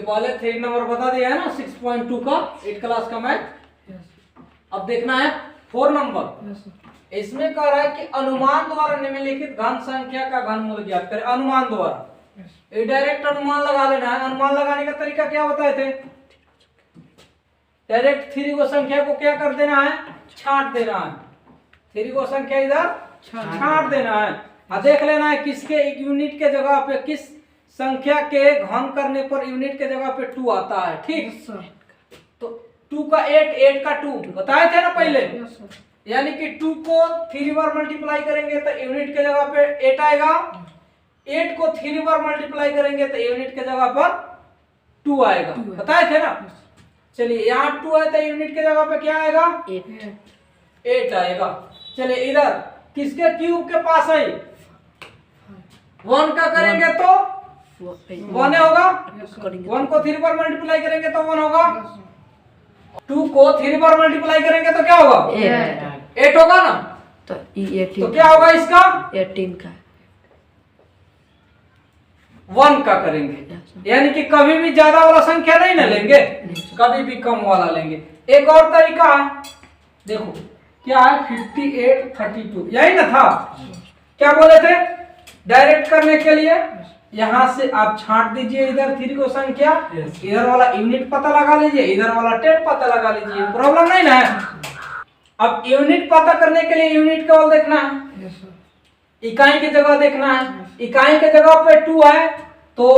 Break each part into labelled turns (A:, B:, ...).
A: पहले 3 नंबर बता दिया है ना 6.2 का 8 क्लास का मैथ। अब देखना है 4 नंबर। इसमें कह रहा है कि अनुमान द्वारा निम्नलिखित घन संख्या का घनमूल ज्ञात करें। अनुमान द्वारा ये डायरेक्ट अनुमान लगा लेना है। अनुमान लगाने का तरीका क्या बताए थे? डायरेक्ट 3 को संख्या को क्या कर देना है? छांट देना है। 3 को संख्या इधर छांट देना है और देख लेना है किसके एक यूनिट के जगह पे किस संख्या के घन करने पर यूनिट के जगह पे 2 आता है। ठीक, तो 2 का 8, 8 का 2 बताए थे ना पहले। यानी कि 2 को 3 बार मल्टीप्लाई करेंगे तो यूनिट के जगह पे 8 आएगा। 8 को 3 बार मल्टीप्लाई करेंगे तो यूनिट के जगह पर 2 आएगा। बताए थे ना। चलिए यहाँ 2 है तो यूनिट के जगह पे क्या आएगा? 8 आएगा। चलिए इधर किसके क्यूब के पास है? 1 का करेंगे तो 1 होगा। 1 को 3 बार मल्टीप्लाई करेंगे तो 1 होगा। 2 को 3 बार मल्टीप्लाई करेंगे तो क्या होगा? 8 होगा ना। तो क्या होगा इसका?
B: 18 का
A: 1 का करेंगे। यानी कि कभी भी ज्यादा वाला संख्या नहीं ना लेंगे, कभी भी कम वाला लेंगे। एक और तरीका है, देखो क्या है 58, 32 यही ना था। क्या बोले थे? डायरेक्ट करने के लिए यहां से आप छांट दीजिए इधर 3 को संख्या, इधर वाला यूनिट पता लगा लीजिए, इधर वाला 10 पता लगा लीजिए। प्रॉब्लम नहीं ना है। अब यूनिट पता करने के लिए यूनिट केवल देखना है, इकाई की जगह देखना है। इकाई के जगह पे 2 है तो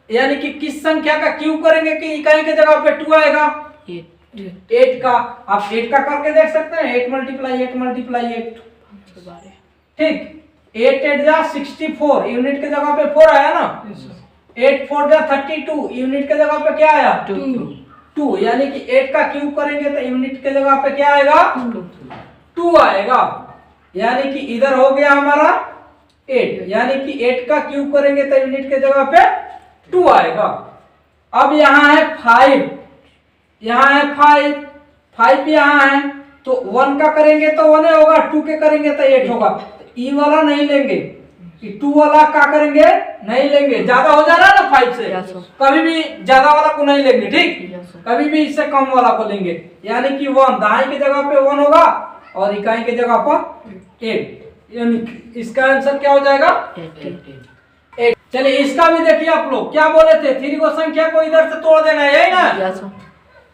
A: यानी कि किस संख्या का क्यूब करेंगे कि इकाई के जगह पे 2 आएगा? 8 का। आप 8 का करके देख सकते हैं। 8 मल्टीप्लाई 8 मल्टीप्लाई 8। ठीक, 8 8 जा 64 यूनिट के जगह पे 4 आया ना। 8 4 जा 32 यूनिट के जगह पे क्या आया? 2। यानी कि 8 का क्यूब करेंगे तो यूनिट के जगह पे क्या आएगा? 2 आएगा। यानी कि इधर हो गया हमारा 8, यानी कि 8 का क्यूब करेंगे तो यूनिट के जगह पे 2 आएगा। अब यहाँ है 5, यहाँ है 5 यहाँ है तो 1 का करेंगे तो 1 होगा, 2 के करेंगे तो 8 होगा। ई वाला नहीं लेंगे, 2 वाला क्या करेंगे? नहीं लेंगे। ज्यादा हो जा रहा है ना 5 से, कभी भी ज्यादा वाला को नहीं लेंगे। ठीक, कभी भी इससे कम वाला को लेंगे। यानी कि 1 दाएं की जगह पे 1 होगा और इकाई की जगह पर 8। यानी इसका आंसर क्या हो जाएगा? 8। चलिए इसका भी देखिए आप लोग क्या बोले थे? 3 को संख्या को इधर से तोड़ देना है, यही ना।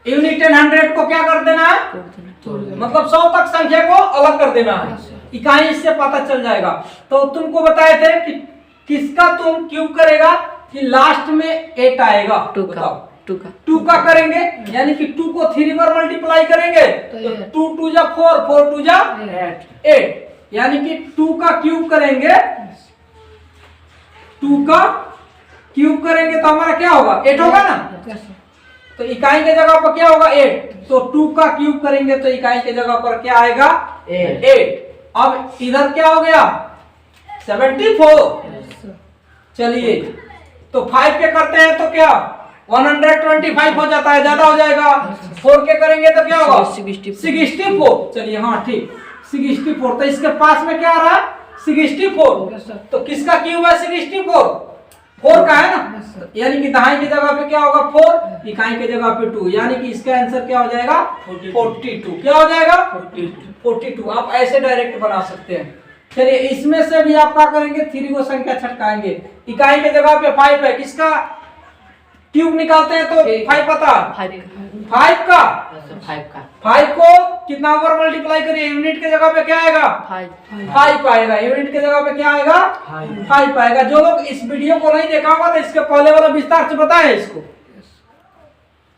A: यूनिट 100 को क्या कर देना है? मतलब 100 तक संख्या को अलग कर देना है। इकाई इससे पता चल जाएगा। तो तुमको बताए थे कि किसका तुम क्यूब करेगा कि लास्ट में 8 आएगा। 2 का करेंगे यानी कि 2 को 3 बार मल्टीप्लाई करेंगे तो 2 2 जा 4, 4 2 जा 8। यानी कि 2 का क्यूब करेंगे, 2 का क्यूब करेंगे तो हमारा क्या होगा? 8 होगा ना। तो इकाई के जगह पर क्या होगा? 8। तो 2 का क्यूब करेंगे तो इकाई के जगह पर क्या आएगा? 8। अब इधर क्या हो गया? 74। चलिए तो 5 के करते हैं तो क्या 125 हो जाता है, ज्यादा हो जाएगा। 4 के करेंगे तो क्या होगा? 64। चलिए हाँ ठीक 64। तो इसके पास में क्या आ रहा है? 64। तो किसका क्यूब है? 64 4 का है ना। यानी कि दाएं की जगह पे क्या होगा? 4, इकाई की जगह पे 2। यानी कि इसका आंसर क्या हो जाएगा? 42। क्या हो जाएगा? 42। आप ऐसे डायरेक्ट बना सकते हैं। चलिए इसमें से भी आप क्या करेंगे? 3 को संख्या छटकाएंगे। इकाई के जगह पे 5 है, किसका क्यूब निकालते हैं तो 5 पता? 5 का 5 को कितना बार मल्टीप्लाई करिए? यूनिट के जगह पे क्या आएगा? 5 आएगा। यूनिट के जगह पे क्या आएगा? 5 आएगा। जो लोग इस वीडियो को नहीं देखा होगा तो इसके पहले वाला विस्तार से बताएं इसको।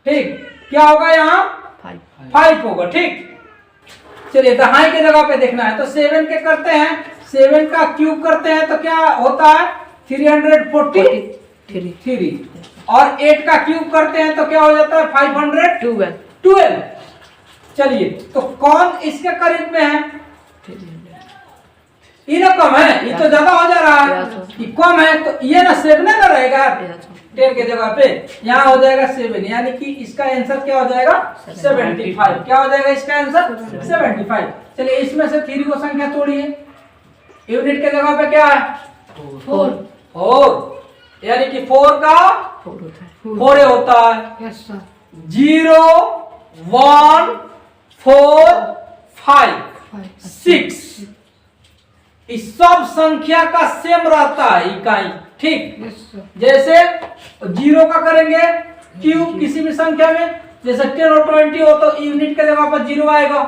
A: ठीक, क्या होगा? यहाँ 5 होगा। ठीक, चलिए दाएं की जगह पे देखना है तो 7 के करते हैं, 7 का क्यूब करते हैं तो क्या होता है? 343। और 8 का क्यूब करते हैं तो क्या हो जाता है? 512। चलिए तो कौन इसके करीब में है? ये ना कम है, ये तो ज्यादा हो जा रहा है। ये कम है तो ये ना 7 ना रहेगा 10 के जगह पे, यहाँ हो जाएगा 7। यानी कि इसका आंसर क्या हो जाएगा? 75। क्या हो जाएगा इसका आंसर? 75। चलिए इसमें से 3 को संख्या तोड़िए। यूनिट के जगह पे क्या है? 4। यानी कि 4 का 4 होता है। 0 1 4 5 6 इस सब संख्या का सेम रहता है इकाई, ठीक। जैसे 0 का करेंगे क्यूब किसी भी संख्या में, जैसे 10 और 20 हो तो यूनिट के जगह पर 0 आएगा।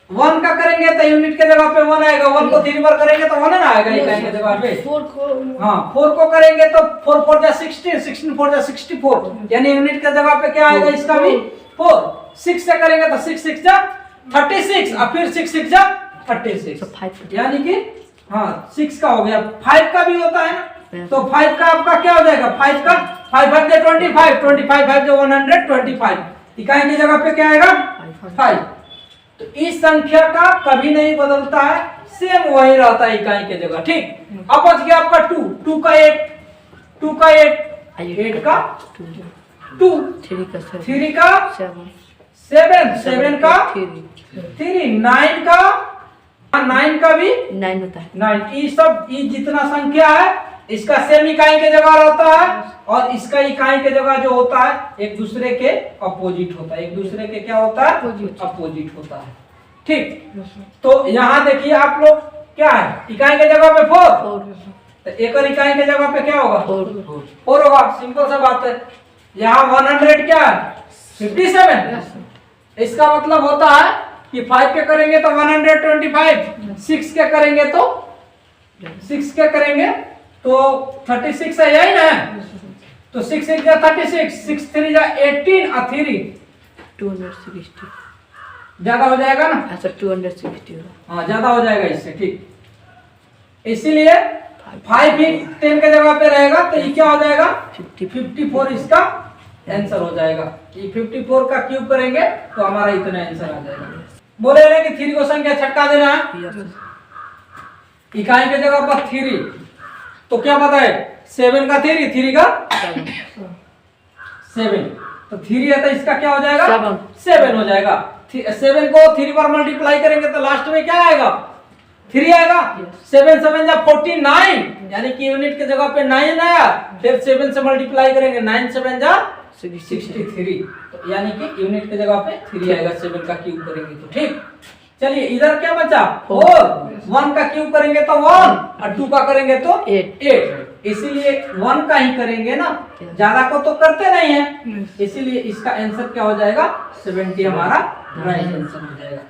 A: 1 का करेंगे तो यूनिट के जगह पे 1 आएगा। 1 को 3 बार करेंगे तो 1 ना आएगा इकाई के जगह पे। 4 को करेंगे तो 4 4 जा 16, 16 4 जा 64, यानी यूनिट के जगह पे क्या आएगा इसका भी 4। 6 से करेंगे तो 6 6 जा 36 और फिर 6 6 जा 36, यानी कि 6 का हो गया। 5 का भी होता है ना, तो 5 का आपका क्या हो जाएगा, 5 का 5 5 जा 25, 25 5 जा 125, इकाई की जगह पे क्या आएगा 5। तो इस संख्या का कभी नहीं बदलता है, सेम वही रहता है इकाई के जगह, ठीक। अब बच गया आपका 2 का 8, 2 का 8 का 2, 3 का 7, 7 का 3, 9 का भी 9 होता है। 9 ये सब ये जितना संख्या है इसका सेम इकाई के जगह रहता है, और इसका इकाई के जगह जो होता है एक दूसरे के अपोजिट होता है। एक दूसरे के क्या होता है, अपोजिट होता है, ठीक। तो यहाँ देखिए आप लोग क्या है, इकाई के जगह पे 4, तो एक और इकाई के जगह पे क्या होगा 4 होगा। सिंपल सा बात है। यहाँ 100 क्या है 57, इसका मतलब होता है कि 5 के करेंगे तो 125, 6 के करेंगे तो 36 है, यही ना। तो 6 6 जा 36, 6 3 जा 18 और 3 260 ज्यादा हो जाएगा ना। अच्छा 260 ज्यादा हो जाएगा इससे, ठीक। इसीलिए 5 भी 10 के जगह पे रहेगा, तो ये क्या हो जाएगा 54 इसका आंसर हो जाएगा। ये 54 का क्यूब करेंगे तो हमारा इतना आंसर आ जाएगा। बोले रहे कि 3 को संख्या छटका देना है, इकाई के जगह पर 3, तो क्या बताए 7 का 3 का 7, तो 3 है तो इसका क्या हो जाएगा 7 हो जाएगा। 7 को 3 बार मल्टीप्लाई करेंगे तो लास्ट में क्या आएगा 3 आएगा। 7 7 जा 49, यानी कि यूनिट के जगह पे 9 आया, फिर 7 से मल्टीप्लाई करेंगे 9 7 जा 63, तो यानी कि यूनिट के जगह पे 3 आएगा। 7 का क्यूब करेंगे तो, ठीक। चलिए इधर क्या बचा 4, 1 का क्यूब करेंगे तो 1 और 2 का करेंगे तो 8, इसीलिए 1 का ही करेंगे ना, ज्यादा को तो करते नहीं है, इसीलिए इसका आंसर क्या हो जाएगा 70 हमारा राइट आंसर हो जाएगा।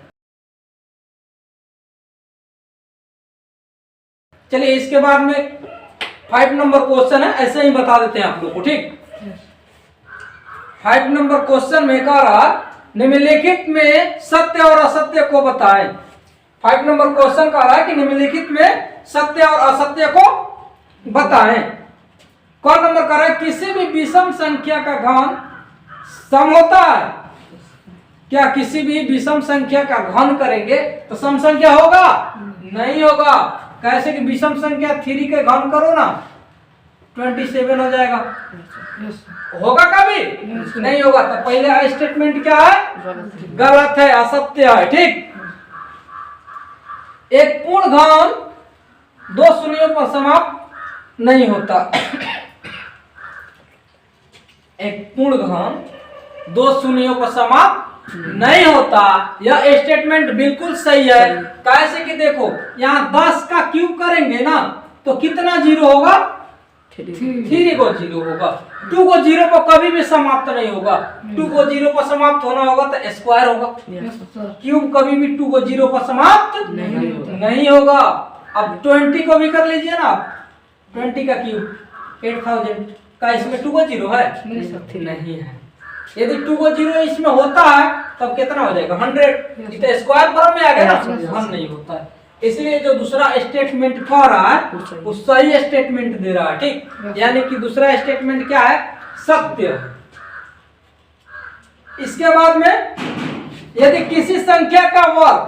A: चलिए इसके बाद में 5 नंबर क्वेश्चन है, ऐसे ही बता देते हैं आप लोग को, ठीक। 5 नंबर क्वेश्चन में कह रहा निम्नलिखित में सत्य और असत्य को बताएं। 5 नंबर क्वेश्चन कह रहा है कि निम्नलिखित में सत्य और असत्य को बताएं। कौन नंबर कह रहा है किसी भी विषम संख्या का घन सम होता है। क्या किसी भी विषम संख्या का घन करेंगे तो सम संख्या होगा, नहीं होगा। कैसे कि विषम संख्या 3 के घन करो ना 27 हो जाएगा, होगा कभी नहीं होगा। तो पहले स्टेटमेंट क्या है, गलत है, असत्य है, ठीक। एक पूर्ण घन 2 शून्यों पर समाप्त नहीं होता। एक पूर्ण घन 2 शून्यों पर समाप्त नहीं होता, यह स्टेटमेंट बिल्कुल सही है। कैसे कि देखो यहाँ 10 का क्यूब करेंगे ना तो कितना 0 होगा 3 को 0 होगा। 2 को 0 पर कभी भी समाप्त नहीं होगा। 2 को 0 पर समाप्त होना होगा तो स्क्वायर होगा। क्यूब कभी भी 2 को 0 पर समाप्त नहीं होगा। अब 20 को भी कर लीजिए ना, 20 का क्यूब 8000 का, इसमें 2 को 0 है नहीं है। यदि 2 को 0 इसमें होता है तब कितना हो जाएगा 100, तो स्क्वायर फॉर्म में आ गया ना, हम नहीं होता है। इसलिए जो दूसरा स्टेटमेंट कह रहा है वो सही स्टेटमेंट दे रहा है, ठीक। यानी कि दूसरा स्टेटमेंट क्या है, सत्य। इसके बाद में यदि किसी संख्या का वर्ग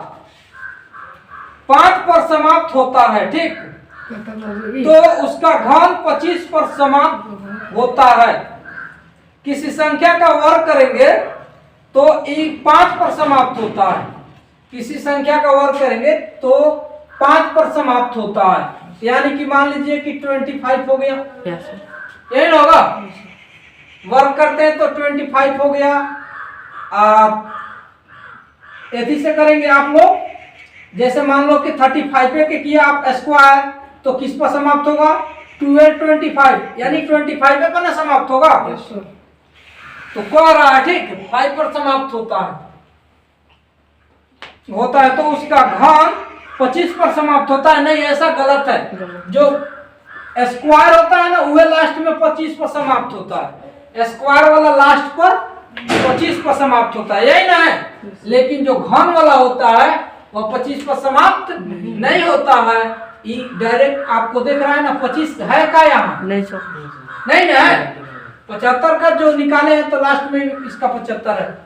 A: 5 पर समाप्त होता है, ठीक, तो उसका घन 25 पर समाप्त होता है। किसी संख्या का वर्ग करेंगे तो ये 5 पर समाप्त होता है। किसी संख्या का वर्ग करेंगे तो 5 पर समाप्त होता है। यानी कि मान लीजिए कि 25 हो गया, यही ना होगा। वर्क करते हैं तो 25 हो गया। एथी से करेंगे आप लोग, जैसे मान लो कि 35 पे किया आप स्क्वायर, तो किस पर समाप्त होगा? 12 25, यानी 25 पे ना समाप्त होगा। तो कह रहा है ठीक 5 पर समाप्त होता है तो उसका घन 25 पर समाप्त होता है। नहीं, ऐसा गलत है। जो स्क्वायर होता है ना वह लास्ट में 25 पर समाप्त होता है। स्क्वायर वाला लास्ट पर 25 पर समाप्त होता है, यही ना है। लेकिन जो घन वाला होता है वह 25 पर समाप्त नहीं होता है। डायरेक्ट आपको देख रहा है ना 25 है का यहाँ? नहीं ना है। 75 का जो निकाले हैं तो लास्ट में इसका 75 है।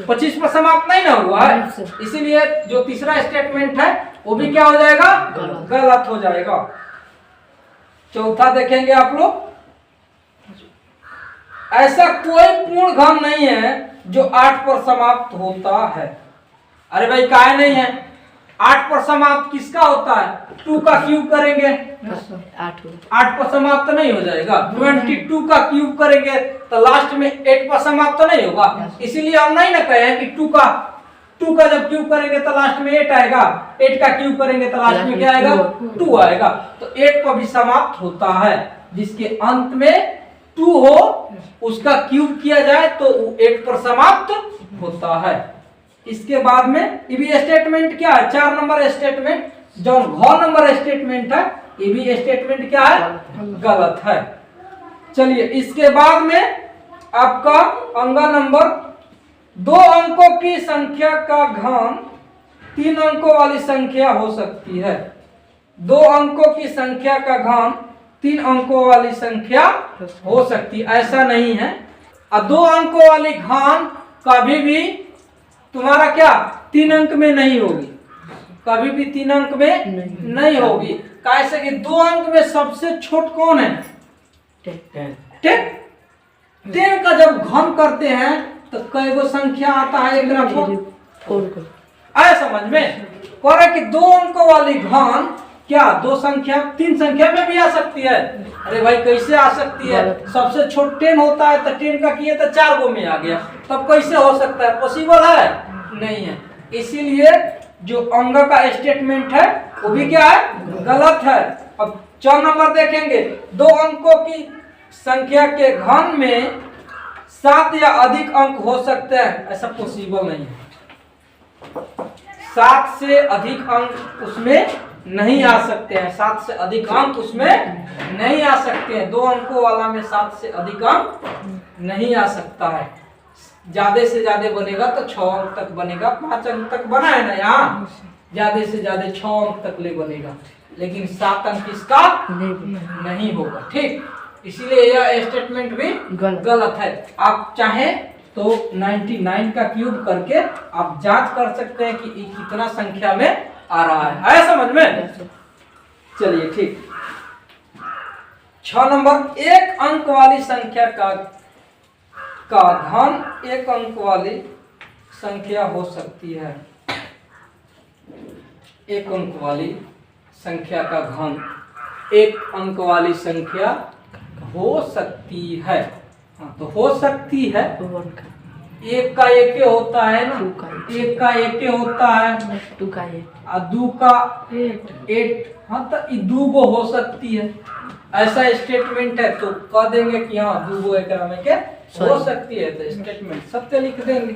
A: 25 पर समाप्त नहीं ना हुआ है, इसीलिए जो तीसरा स्टेटमेंट है वो भी क्या हो जाएगा? गलत हो जाएगा। चौथा देखेंगे आप लोग, ऐसा कोई पूर्ण घन नहीं है जो 8 पर समाप्त होता है। अरे भाई काहे नहीं है? 8 पर समाप्त किसका होता है? 2 का क्यूब करेंगे 8 पर समाप्त नहीं हो जाएगा। 22 का क्यूब करेंगे तो लास्ट में 8 पर समाप्त नहीं होगा। इसीलिए हम नहीं ना कहे कि 2 का जब क्यूब करेंगे तो लास्ट में 8 आएगा, 8 का क्यूब करेंगे तो लास्ट में क्या आएगा? 2 आएगा। तो 8 पर भी समाप्त होता है। जिसके अंत में 2 हो उसका क्यूब किया जाए तो 8 पर समाप्त होता है। इसके बाद में ये भी स्टेटमेंट क्या है? 4 नंबर स्टेटमेंट जो घ नंबर स्टेटमेंट है, ये भी स्टेटमेंट क्या है? गलत है। चलिए इसके बाद में आपका अंगा नंबर 2 अंकों की संख्या का घन 3 अंकों वाली संख्या हो सकती है। 2 अंकों की संख्या का घन 3 अंकों वाली संख्या हो सकती है, ऐसा नहीं है। और 2 अंकों वाली घन कभी भी तुम्हारा क्या 3 अंक में नहीं होगी, कभी भी 3 अंक में नहीं होगी। कैसे कि 2 अंक में सबसे छोट कौन है? 10 का जब घन करते हैं तो कई गो संख्या आता है एक तरफ, आया समझ में? कह रहे कि 2 अंकों वाली घन क्या 3 संख्या में भी आ सकती है। अरे भाई कैसे आ सकती है? सबसे छोट 10 होता है तो 10 का किए तो 4 गो में आ गया, तब कैसे हो सकता है? पॉसिबल है? नहीं है। इसीलिए जो अंग का स्टेटमेंट है वो भी क्या है? गलत है। अब 4 नंबर देखेंगे, 2 अंकों की संख्या के घन में 7 या अधिक अंक हो सकते हैं, ऐसा पॉसिबल नहीं है। 7 से अधिक अंक उसमें नहीं आ सकते हैं। 7 से अधिक अंक उसमें नहीं आ सकते हैं। 2 अंकों वाला में 7 से अधिक अंक नहीं आ सकता है। ज्यादा से ज्यादा बनेगा तो 6 अंक तक बनेगा। 5 अंक तक बना है ना यहाँ, ज्यादा से ज्यादा 6 अंक तक ले बनेगा, लेकिन 7 अंक इसका नहीं होगा। ठीक, इसीलिए यह स्टेटमेंट भी गलत है। आप चाहे तो 99 का क्यूब करके आप जांच कर सकते हैं कि कितना संख्या में आ रहा है। आया समझ में? चलिए ठीक। 6 नंबर, 1 अंक वाली संख्या का घन 1 अंक वाली संख्या हो सकती है। 1 अंक वाली संख्या का घन 1 अंक वाली संख्या हो सकती है। हाँ, तो हो सकती है। 1 का 1 होता है ना, 1 का 1 होता है, 2 का 8। हाँ, तो 2 गो हो सकती है, ऐसा स्टेटमेंट है। तो कह देंगे कि हाँ 2 गो एक में के हो सकती है, तो स्टेटमेंट सत्य लिख देंगे।